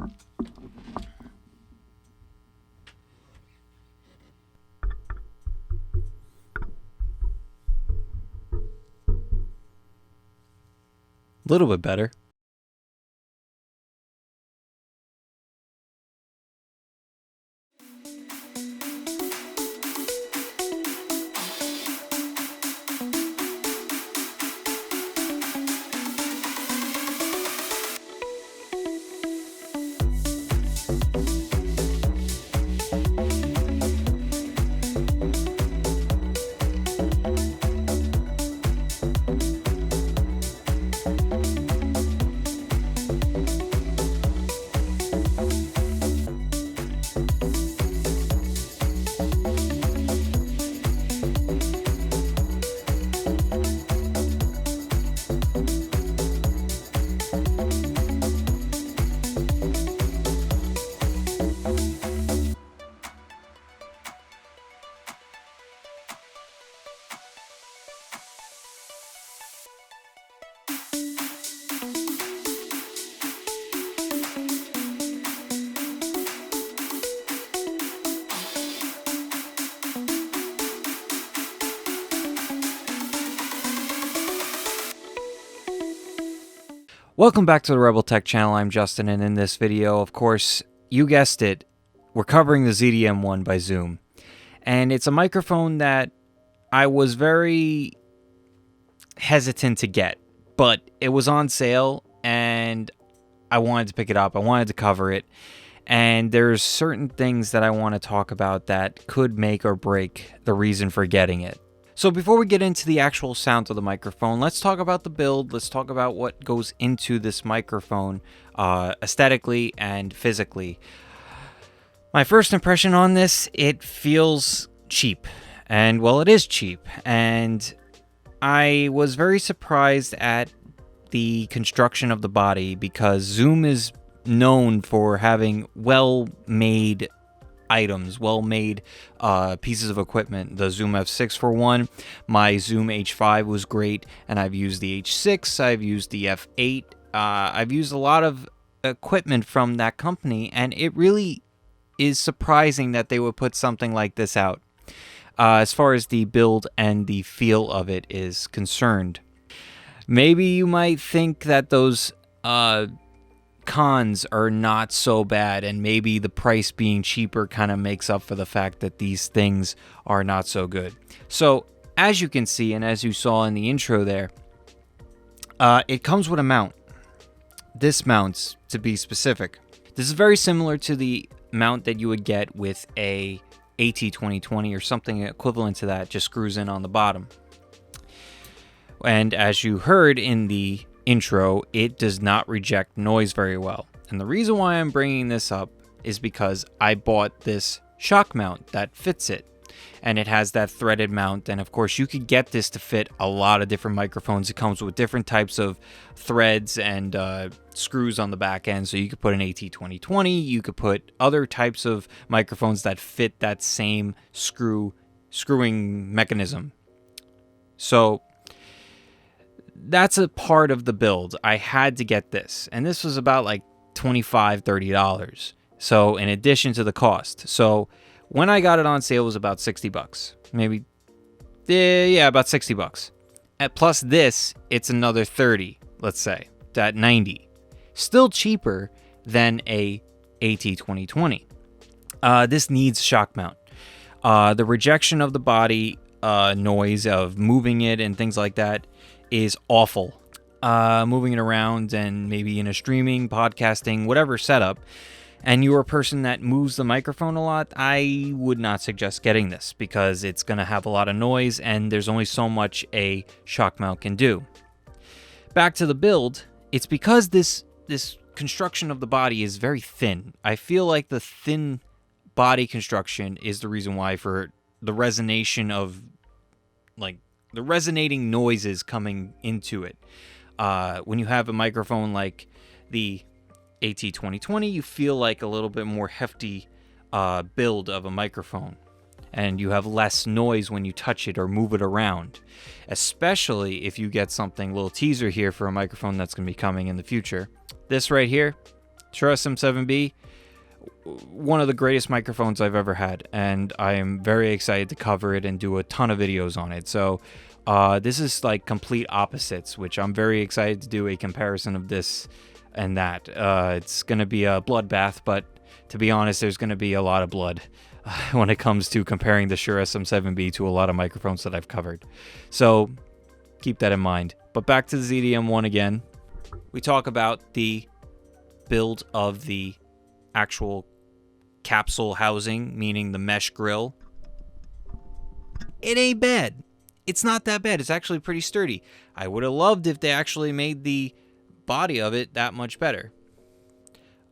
A little bit better. Welcome back to the Rebel Tech channel. I'm Justin, and in this video, of course, you guessed it, we're covering the ZDM-1 by Zoom. And it's a microphone that I was very hesitant to get, but it was on sale and I wanted to pick it up. I wanted to cover it. And there's certain things that I want to talk about that could make or break the reason for getting it. So before we get into the actual sound of the microphone, let's talk about the build. Let's talk about what goes into this microphone aesthetically and physically. My first impression on this, it feels cheap. And well, it is cheap. And I was very surprised at the construction of the body because Zoom is known for having well-made items, well-made pieces of equipment. The Zoom F6 for one, my Zoom H5 was great, and I've used the H6, I've used the F8, I've used a lot of equipment from that company, and it really is surprising that they would put something like this out as far as the build and the feel of it is concerned. Maybe you might think that those cons are not so bad, and maybe the price being cheaper kind of makes up for the fact that these things are not so good. So as you can see, and as you saw in the intro there, it comes with a mount. This mounts, to be specific. This is very similar to the mount that you would get with a AT2020 or something equivalent to that, just screws in on the bottom. And as you heard in the intro, it does not reject noise very well. And the reason why I'm bringing this up is because I bought this shock mount that fits it. And it has that threaded mount. And of course, you could get this to fit a lot of different microphones. It comes with different types of threads and screws on the back end. So you could put an AT2020. You could put other types of microphones that fit that same screwing mechanism. So that's a part of the build. I had to get this, and this was about like $25-$30. So in addition to the cost. So when I got it on sale, it was about $60. Maybe, yeah, about $60. And plus this, it's another 30, let's say, at 90. Still cheaper than a AT2020. This needs shock mount. The rejection of the body, noise of moving it and things like that is awful. Moving it around and maybe in a streaming, podcasting, whatever setup, and you're a person that moves the microphone a lot, I would not suggest getting this because it's going to have a lot of noise and there's only so much a shock mount can do. Back to the build, it's because this construction of the body is very thin. I feel like the thin body construction is the reason why for the resonation of like the resonating noises coming into it. When you have a microphone like the AT2020, you feel like a little bit more hefty build of a microphone. And you have less noise when you touch it or move it around. Especially if you get something, little teaser here for a microphone that's going to be coming in the future. This right here, Shure SM7B, one of the greatest microphones I've ever had, and I am very excited to cover it and do a ton of videos on it. So this is like complete opposites, which I'm very excited to do a comparison of this and that. It's going to be a bloodbath, but to be honest, there's going to be a lot of blood when it comes to comparing the Shure SM7B to a lot of microphones that I've covered. So keep that in mind. But back to the ZDM-1 again. We talk about the build of the actual capsule housing, meaning the mesh grill. It ain't bad. It's not that bad. It's actually pretty sturdy. I would have loved if they actually made the body of it that much better.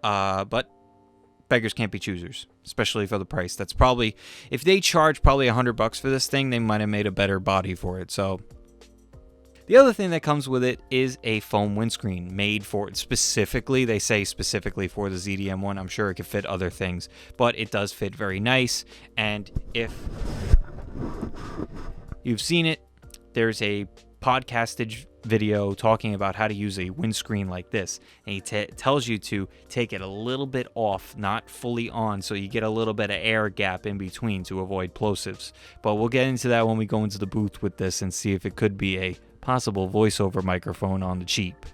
But beggars can't be choosers, especially for the price. That's probably, if they charge probably $100 for this thing, they might have made a better body for it. So the other thing that comes with it is a foam windscreen made for it specifically. They say specifically for the ZDM-1. I'm sure it could fit other things, but it does fit very nice. And if you've seen it, there's a podcastage video talking about how to use a windscreen like this, and he tells you to take it a little bit off, not fully on, so you get a little bit of air gap in between to avoid plosives. But we'll get into that when we go into the booth with this and see if it could be a possible voiceover microphone on the cheap.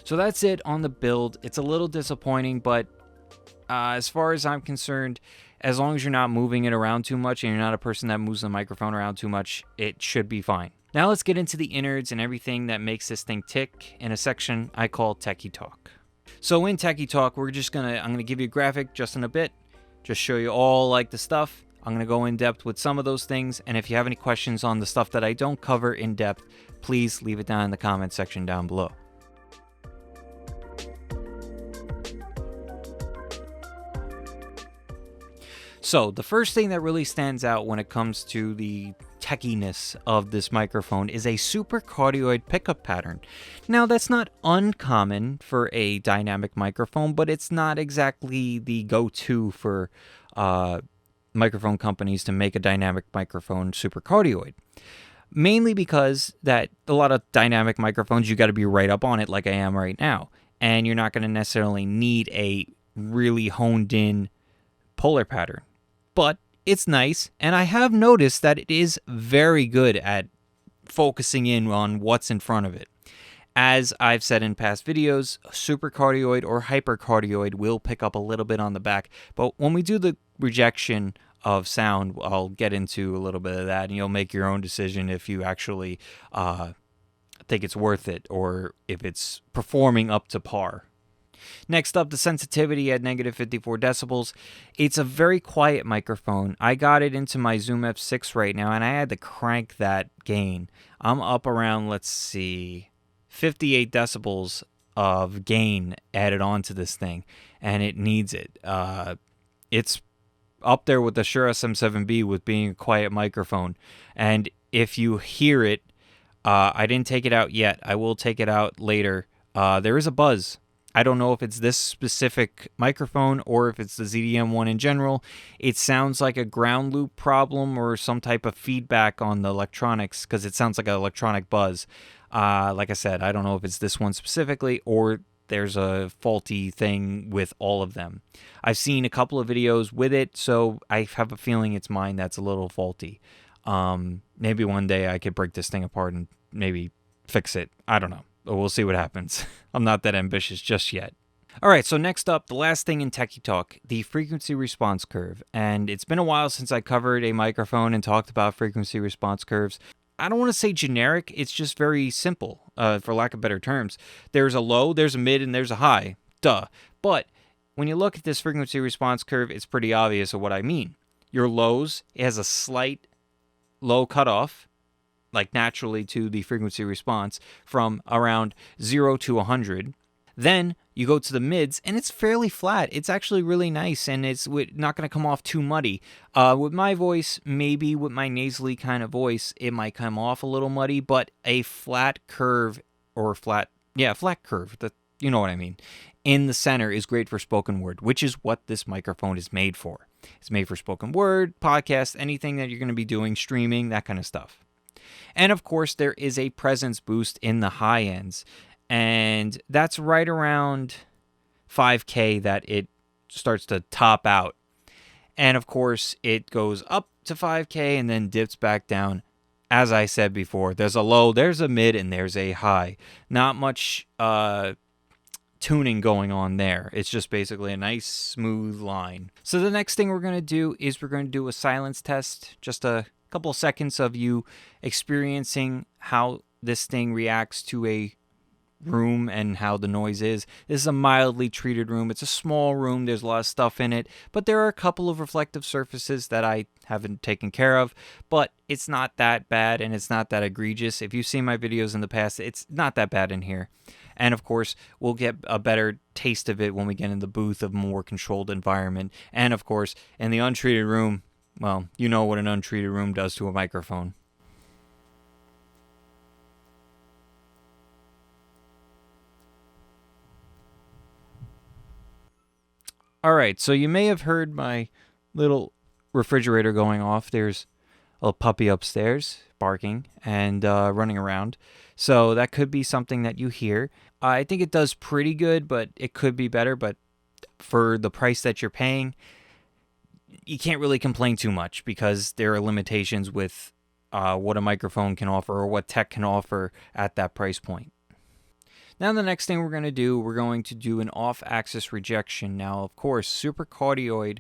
So that's it on the build. It's a little disappointing, but as far as I'm concerned, as long as you're not moving it around too much and you're not a person that moves the microphone around too much, it should be fine. Now let's get into the innards and everything that makes this thing tick in a section I call Techy Talk. So in Techy Talk, I'm gonna give you a graphic just in a bit, just show you all like the stuff. I'm gonna go in depth with some of those things, and if you have any questions on the stuff that I don't cover in depth, please leave it down in the comment section down below. So the first thing that really stands out when it comes to the techiness of this microphone is a super cardioid pickup pattern. Now that's not uncommon for a dynamic microphone, but it's not exactly the go-to for microphone companies to make a dynamic microphone super cardioid. Mainly because that a lot of dynamic microphones, you got to be right up on it like I am right now. And you're not going to necessarily need a really honed in polar pattern. But it's nice, and I have noticed that it is very good at focusing in on what's in front of it. As I've said in past videos, supercardioid or hypercardioid will pick up a little bit on the back, but when we do the rejection of sound, I'll get into a little bit of that, and you'll make your own decision if you actually think it's worth it or if it's performing up to par. Next up, the sensitivity at -54 decibels. It's a very quiet microphone. I got it into my Zoom F6 right now, and I had to crank that gain. I'm up around, 58 decibels of gain added onto this thing, and it needs it. It's up there with the Shure SM7B with being a quiet microphone, and if you hear it, I didn't take it out yet. I will take it out later. There is a buzz. I don't know if it's this specific microphone or if it's the ZDM-1 in general. It sounds like a ground loop problem or some type of feedback on the electronics because it sounds like an electronic buzz. Like I said, I don't know if it's this one specifically or there's a faulty thing with all of them. I've seen a couple of videos with it, so I have a feeling it's mine that's a little faulty. Maybe one day I could break this thing apart and maybe fix it. I don't know. But we'll see what happens. I'm not that ambitious just yet. All right, so next up, the last thing in Techy Talk, the frequency response curve. And it's been a while since I covered a microphone and talked about frequency response curves. I don't want to say generic, it's just very simple, for lack of better terms. There's a low, there's a mid, and there's a high. Duh. But when you look at this frequency response curve, it's pretty obvious of what I mean. Your lows, it has a slight low cutoff, like naturally to the frequency response from around 0 to 100. Then you go to the mids, and it's fairly flat. It's actually really nice, and it's not going to come off too muddy. With my voice, maybe with my nasally kind of voice, it might come off a little muddy, but a flat curve or flat curve, you know what I mean, in the center is great for spoken word, which is what this microphone is made for. It's made for spoken word, podcast, anything that you're going to be doing, streaming, that kind of stuff. And of course, there is a presence boost in the high ends, and that's right around 5K that it starts to top out. And of course, it goes up to 5K and then dips back down. As I said before, there's a low, there's a mid, and there's a high. Not much tuning going on there. It's just basically a nice smooth line. So the next thing we're going to do is we're going to do a silence test. Just a couple of seconds of you experiencing how this thing reacts to a room and how the noise is. This is a mildly treated room. It's a small room. There's a lot of stuff in it, but there are a couple of reflective surfaces that I haven't taken care of, but it's not that bad and it's not that egregious. If you've seen my videos in the past, it's not that bad in here. And of course, we'll get a better taste of it when we get in the booth of a more controlled environment. And of course, in the untreated room, well, you know what an untreated room does to a microphone. All right, so you may have heard my little refrigerator going off. There's a little puppy upstairs barking and running around. So that could be something that you hear. I think it does pretty good, but it could be better. But for the price that you're paying, you can't really complain too much because there are limitations with what a microphone can offer or what tech can offer at that price point. Now the next thing we're going to do an off-axis rejection. Now, of course, super cardioid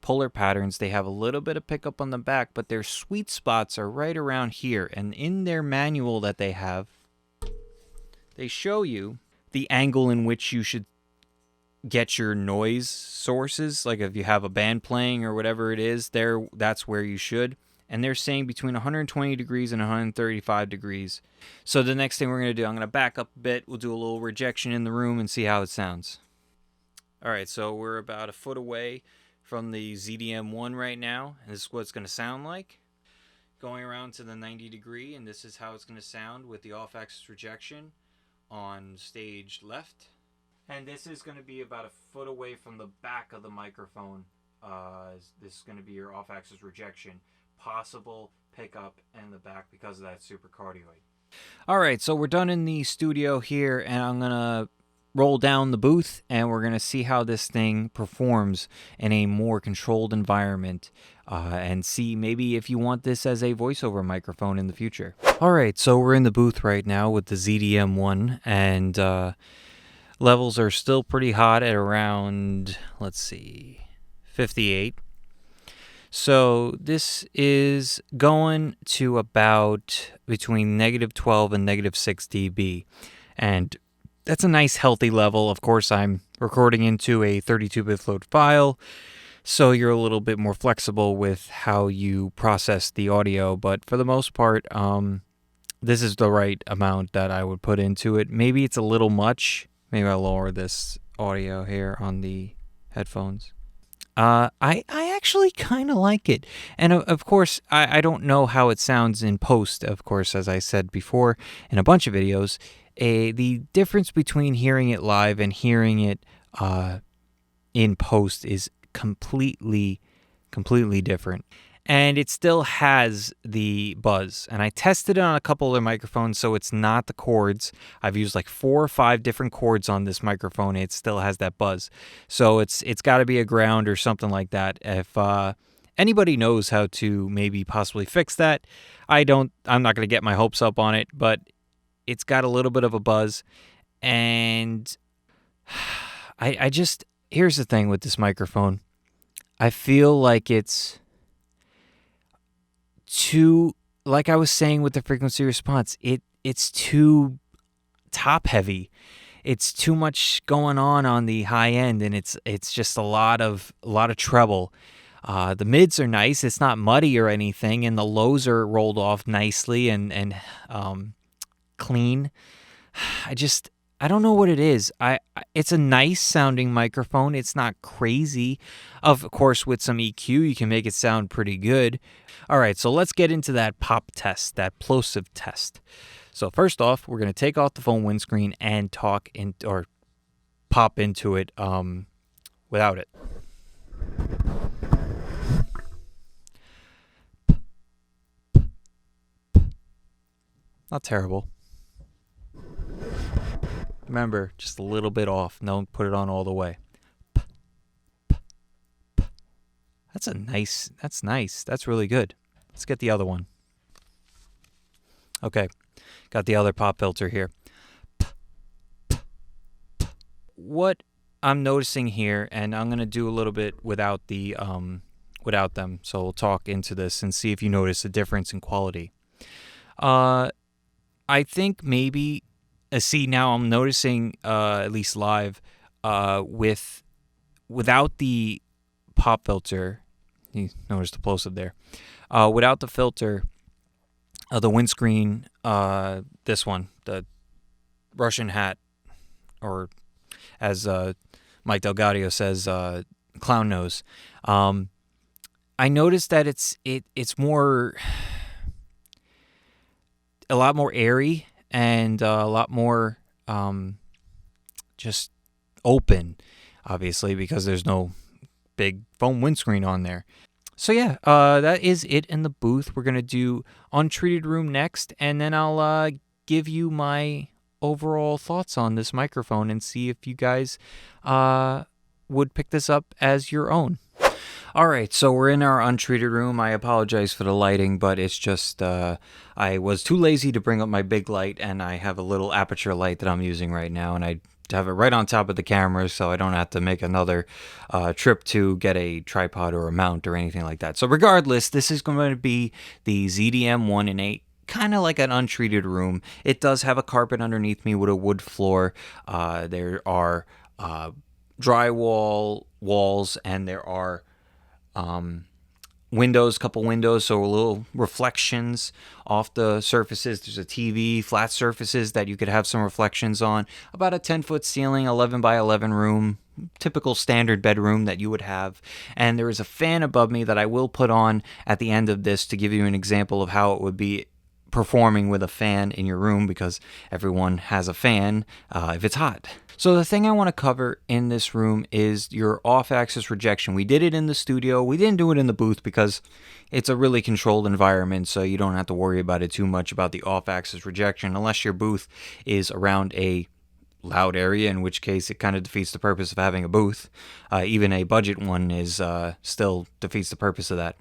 polar patterns, they have a little bit of pickup on the back, but their sweet spots are right around here. And in their manual that they have, they show you the angle in which you should get your noise sources. Like if you have a band playing or whatever it is, that's where you should. And they're saying between 120 degrees and 135 degrees. So the next thing we're going to do, I'm going to back up a bit. We'll do a little rejection in the room and see how it sounds. All right, so we're about a foot away from the ZDM-1 right now. And this is what it's going to sound like. Going around to the 90 degree, and this is how it's going to sound with the off-axis rejection on stage left. And this is going to be about a foot away from the back of the microphone. This is going to be your off-axis rejection. Possible pickup in the back because of that super cardioid. All right, so we're done in the studio here, and I'm gonna roll down the booth, and we're gonna see how this thing performs in a more controlled environment, and see maybe if you want this as a voiceover microphone in the future. All right, so we're in the booth right now with the ZDM-1, and levels are still pretty hot at around, let's see, 58. So this is going to about between -12 and -6 dB. And that's a nice healthy level. Of course, I'm recording into a 32-bit float file, so you're a little bit more flexible with how you process the audio. But for the most part, this is the right amount that I would put into it. Maybe it's a little much. Maybe I'll lower this audio here on the headphones. I actually kind of like it. And of course, I don't know how it sounds in post. Of course, as I said before in a bunch of videos, the difference between hearing it live and hearing it in post is completely different. And it still has the buzz. And I tested it on a couple other microphones, so it's not the cords. I've used like 4 or 5 different cords on this microphone. It still has that buzz. So it's got to be a ground or something like that. If anybody knows how to maybe possibly fix that, I'm not going to get my hopes up on it, but it's got a little bit of a buzz. And I just, here's the thing with this microphone. I feel like it's too, like I was saying with the frequency response, it's too top heavy. It's too much going on the high end, and it's just a lot of treble. The mids are nice. It's not muddy or anything, and the lows are rolled off nicely and clean. I don't know what it is. It's a nice sounding microphone. It's not crazy. Of course, with some EQ, you can make it sound pretty good. All right, so let's get into that pop test, that plosive test. So first off, we're going to take off the phone windscreen and talk or pop into it without it. Not terrible. Remember, just a little bit off. Don't put it on all the way. That's nice. That's really good. Let's get the other one. Okay, got the other pop filter here. What I'm noticing here, and I'm gonna do a little bit without the without them, so we'll talk into this and see if you notice a difference in quality. I think maybe see now I'm noticing at least live without the pop filter. You notice the Plosive there. Without the filter, the windscreen, this one, the Russian hat, or as Mike Delgadio says, clown nose. I noticed that it's more, a lot more airy and a lot more just open, obviously, because there's no big foam windscreen on there. So yeah, that is it in the booth. We're going to do Untreated Room next, and then I'll give you my overall thoughts on this microphone and see if you guys would pick this up as your own. All right, so we're in our Untreated Room. I apologize for the lighting, but it's just I was too lazy to bring up my big light, and I have a little aperture light that I'm using right now, and I have it right on top of the camera, so I don't have to make another trip to get a tripod or a mount or anything like that. So regardless, this is going to be the ZDM-1 in a kind of like an untreated room. It does have a carpet underneath me with a wood floor. There are drywall walls, and there are windows, couple windows, so little reflections off the surfaces. There's a TV, flat surfaces that you could have some reflections on. About a 10-foot ceiling, 11 by 11 room, typical standard bedroom that you would have. And there is a fan above me that I will put on at the end of this to give you an example of how it would be performing with a fan in your room, because everyone has a fan if it's hot. So the thing I want to cover in this room is your off-axis rejection. We did it in the studio. We didn't do it in the booth because it's a really controlled environment, so you don't have to worry about it too much about the off-axis rejection unless your booth is around a loud area, in which case it kind of defeats the purpose of having a booth. Even a budget one is still defeats the purpose of that.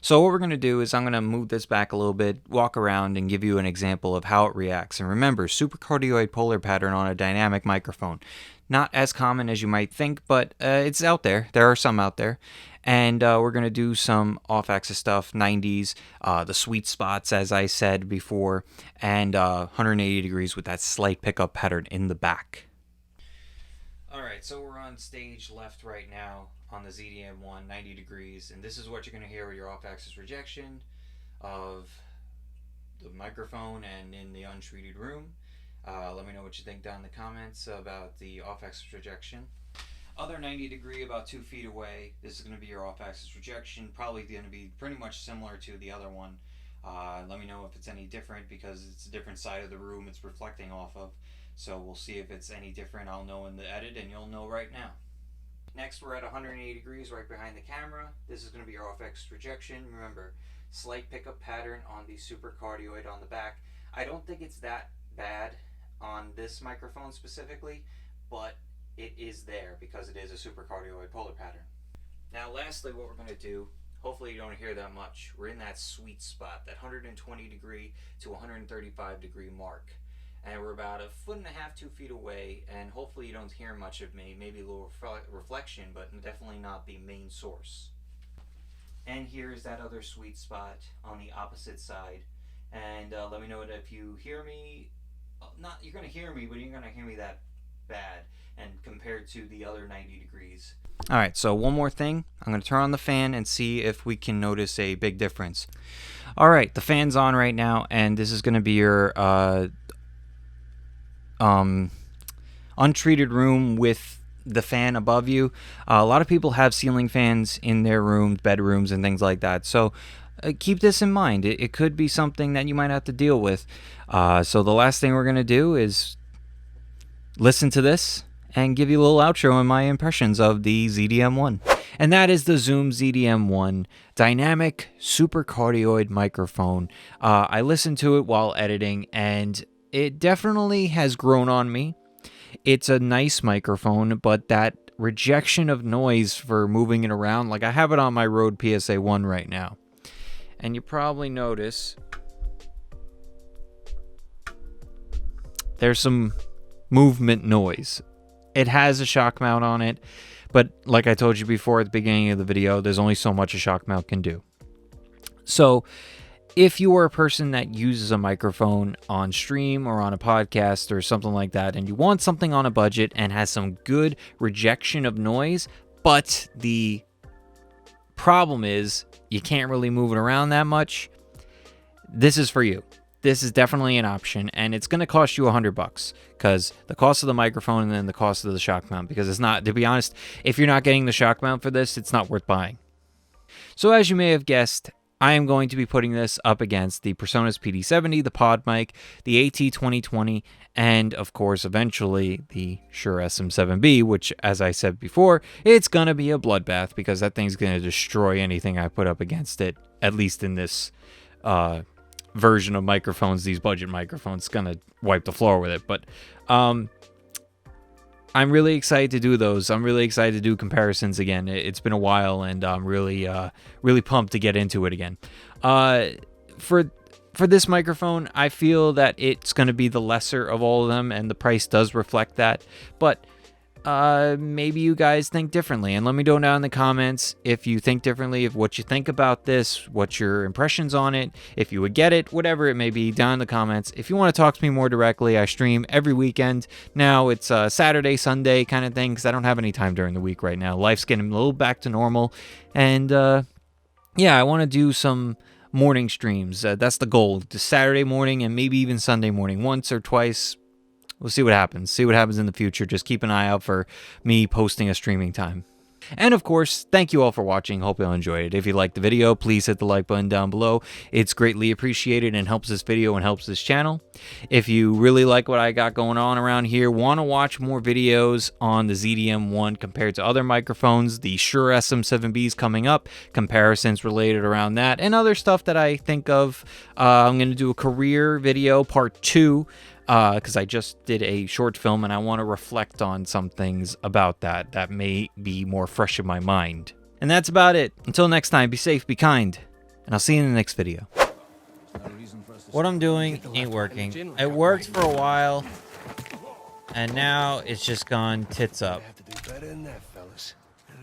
So what we're going to do is I'm going to move this back a little bit, walk around, and give you an example of how it reacts. And remember, super cardioid polar pattern on a dynamic microphone. Not as common as you might think, but it's out there. There are some out there. And we're going to do some off-axis stuff, 90s, the sweet spots, as I said before, and 180 degrees with that slight pickup pattern in the back. All right, so we're on stage left right now on the ZDM-1, 90 degrees, and this is what you're going to hear with your off-axis rejection of the microphone and in the untreated room. Let me know what you think down in the comments about the off-axis rejection. Other 90 degree, about 2 feet away, this is going to be your off-axis rejection, probably going to be pretty much similar to the other one. Let me know if it's any different, because it's a different side of the room it's reflecting off of. So we'll see if it's any different. I'll know in the edit, and you'll know right now. Next, we're at 180 degrees right behind the camera. This is going to be your off-axis rejection. Remember, slight pickup pattern on the super cardioid on the back. I don't think it's that bad on this microphone specifically, but it is there because it is a super cardioid polar pattern. Now lastly, what we're going to do, hopefully you don't hear that much, we're in that sweet spot, that 120 degree to 135 degree mark. And we're about 1.5 feet, 2 feet away, and hopefully you don't hear much of me, maybe a little reflection, but definitely not the main source. And here's that other sweet spot on the opposite side. And let me know if you hear me. You're going to hear me, but you're going to hear me that bad, and compared to the other 90 degrees. All right, so one more thing. I'm going to turn on the fan and see if we can notice a big difference. All right, the fan's on right now, and this is going to be your untreated room with the fan above you. A lot of people have ceiling fans in their rooms, bedrooms, and things like that. So keep this in mind. It could be something that you might have to deal with. So the last thing we're going to do is listen to this and give you a little outro on my impressions of the ZDM-1. And that is the Zoom ZDM-1 dynamic super cardioid microphone. I listened to it while editing, and it definitely has grown on me. It's a nice microphone, but that rejection of noise for moving it around, like I have it on my Rode PSA 1 right now. And you probably notice there's some movement noise. It has a shock mount on it, but like I told you before at the beginning of the video, there's only so much a shock mount can do. So if you are a person that uses a microphone on stream or on a podcast or something like that, and you want something on a budget and has some good rejection of noise, but the problem is you can't really move it around that much, this is for you. This is definitely an option, and it's going to cost you $100 because the cost of the microphone and then the cost of the shock mount, because it's not, to be honest, if you're not getting the shock mount for this, it's not worth buying. So as you may have guessed, I am going to be putting this up against the PreSonus PD70, the Pod Mic, the AT2020, and of course, eventually, the Shure SM7B, which, as I said before, it's going to be a bloodbath because that thing's going to destroy anything I put up against it, at least in this version of microphones, these budget microphones, going to wipe the floor with it. But I'm really excited to do those. I'm really excited to do comparisons again. It's been a while, and I'm really pumped to get into it again. For this microphone, I feel that it's going to be the lesser of all of them, and the price does reflect that. But maybe you guys think differently, and let me know down in the comments if you think differently, of what you think about this, what's your impressions on it, if you would get it, whatever it may be, down in the comments. If you want to talk to me more directly, I stream every weekend. Now it's Saturday, Sunday kind of thing, because I don't have any time during the week right now. Life's getting a little back to normal, and yeah, I want to do some morning streams. That's the goal, just Saturday morning and maybe even Sunday morning, once or twice. We'll see what happens. See what happens in the future. Just keep an eye out for me posting a streaming time. And of course, thank you all for watching. Hope you all enjoyed it. If you liked the video, please hit the like button down below. It's greatly appreciated and helps this video and helps this channel. If you really like what I got going on around here, want to watch more videos on the ZDM-1 compared to other microphones, the Shure SM7B is coming up, comparisons related around that, and other stuff that I think of. I'm going to do a career video, part 2, because I just did a short film and I want to reflect on some things about that may be more fresh in my mind. And that's about it. Until next time, be safe, be kind, and I'll see you in the next video. What I'm doing ain't working. It worked for a while, and now it's just gone tits up.